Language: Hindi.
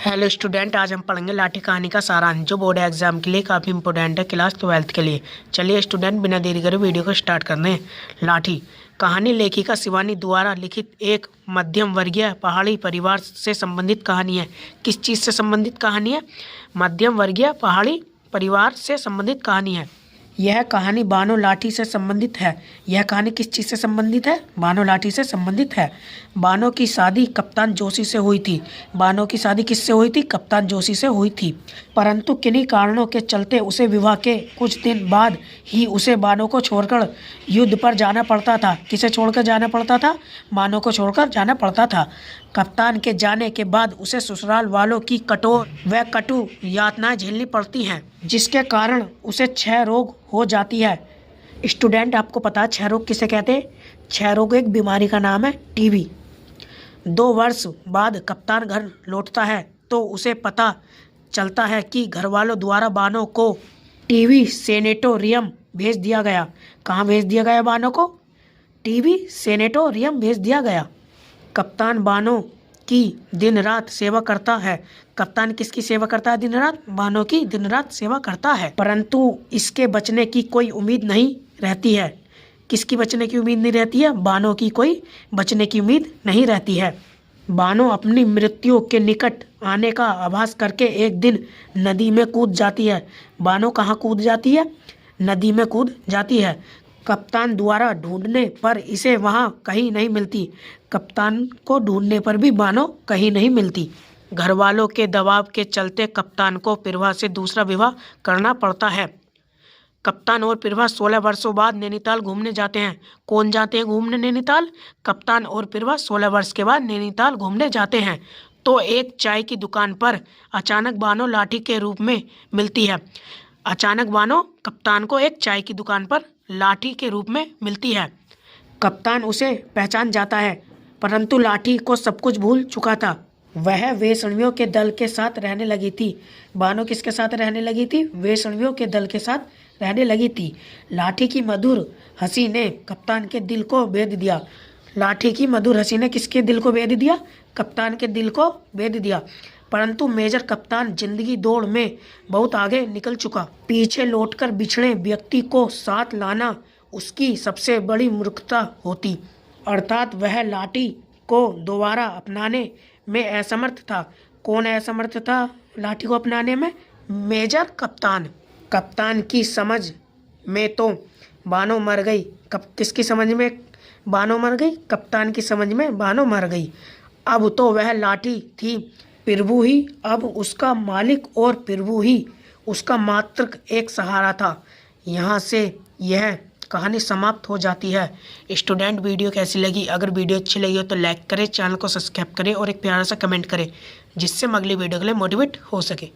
हेलो स्टूडेंट, आज हम पढ़ेंगे लाठी कहानी का सारांश जो बोर्ड एग्जाम के लिए काफ़ी इंपॉर्टेंट है क्लास 12th के लिए। चलिए स्टूडेंट, बिना देरी करे वीडियो को स्टार्ट करते हैं। लाठी कहानी लेखिका शिवानी द्वारा लिखित एक मध्यम वर्गीय पहाड़ी परिवार से संबंधित कहानी है। किस चीज़ से संबंधित कहानी है? मध्यम वर्गीय पहाड़ी परिवार से संबंधित कहानी है। यह कहानी बानो लाठी से संबंधित है। यह कहानी किस चीज़ से संबंधित है? बानो लाठी से संबंधित है। बानो की शादी कप्तान जोशी से हुई थी। बानो की शादी किससे हुई थी? कप्तान जोशी से हुई थी। परंतु किन्हीं कारणों के चलते उसे विवाह के कुछ दिन बाद ही उसे बानो को छोड़कर युद्ध पर जाना पड़ता था। किसे छोड़कर जाना पड़ता था? बानो को छोड़कर जाना पड़ता था। कप्तान के जाने के बाद उसे ससुराल वालों की कठोर व कटु यातनाएं झेलनी पड़ती हैं, जिसके कारण उसे क्षय रोग हो जाती है। स्टूडेंट, आपको पता है क्षय रोग किसे कहते हैं? क्षय रोग एक बीमारी का नाम है, टीबी। 2 वर्ष बाद कप्तान घर लौटता है तो उसे पता चलता है कि घर वालों द्वारा बानो को टीबी सेनेटोरियम भेज दिया गया। कहाँ भेज दिया गया बानो को? टीबी सेनेटोरियम भेज दिया गया। कप्तान बानो की दिन रात सेवा करता है। कप्तान किसकी सेवा करता है? दिन रात? बानो की दिन रात सेवा करता है। परंतु इसके बचने की कोई उम्मीद नहीं रहती है। किसकी बचने की उम्मीद नहीं रहती है? बानो की कोई बचने की उम्मीद नहीं रहती है। बानो अपनी मृत्यु के निकट आने का आभास करके एक दिन नदी में कूद जाती है। बानो कहाँ कूद जाती है? नदी में कूद जाती है। कप्तान द्वारा ढूंढने पर इसे वहाँ कहीं नहीं मिलती। कप्तान को ढूंढने पर भी बानो कहीं नहीं मिलती। घर वालों के दबाव के चलते कप्तान को पिरवा से दूसरा विवाह करना पड़ता है। कप्तान और पिरवा 16 वर्षों बाद नैनीताल घूमने जाते हैं। कौन जाते हैं घूमने नैनीताल? कप्तान और पिरवा 16 वर्ष के बाद नैनीताल घूमने जाते हैं। तो एक चाय की दुकान पर अचानक बानो लाठी के रूप में मिलती है। अचानक बानो कप्तान को एक चाय की दुकान पर लाठी के रूप में मिलती है। कप्तान उसे पहचान जाता है, परंतु लाठी को सब कुछ भूल चुका था। वह वेश्याओं के दल के साथ रहने लगी थी। बानो किसके साथ रहने लगी थी? वेश्याओं के दल के साथ रहने लगी थी। लाठी की मधुर हंसी ने कप्तान के दिल को भेद दिया। लाठी की मधुर हंसी ने किसके दिल को भेद दिया? कप्तान के दिल को भेद दिया। परंतु मेजर कप्तान जिंदगी दौड़ में बहुत आगे निकल चुका। पीछे लौटकर बिछड़े व्यक्ति को साथ लाना उसकी सबसे बड़ी मूर्खता होती। अर्थात वह लाठी को दोबारा अपनाने में असमर्थ था। कौन असमर्थ था लाठी को अपनाने में? मेजर कप्तान। कप्तान की समझ में तो बानो मर गई। किसकी समझ में बानो मर गई? कप्तान की समझ में बानो मर गई। अब तो वह लाठी थी प्रभु ही अब उसका मालिक और प्रभु ही उसका मात्र एक सहारा था। यहाँ से यह कहानी समाप्त हो जाती है। स्टूडेंट, वीडियो कैसी लगी? अगर वीडियो अच्छी लगी हो तो लाइक करें, चैनल को सब्सक्राइब करें और एक प्यारा सा कमेंट करें, जिससे हम अगली वीडियो के लिए मोटिवेट हो सके।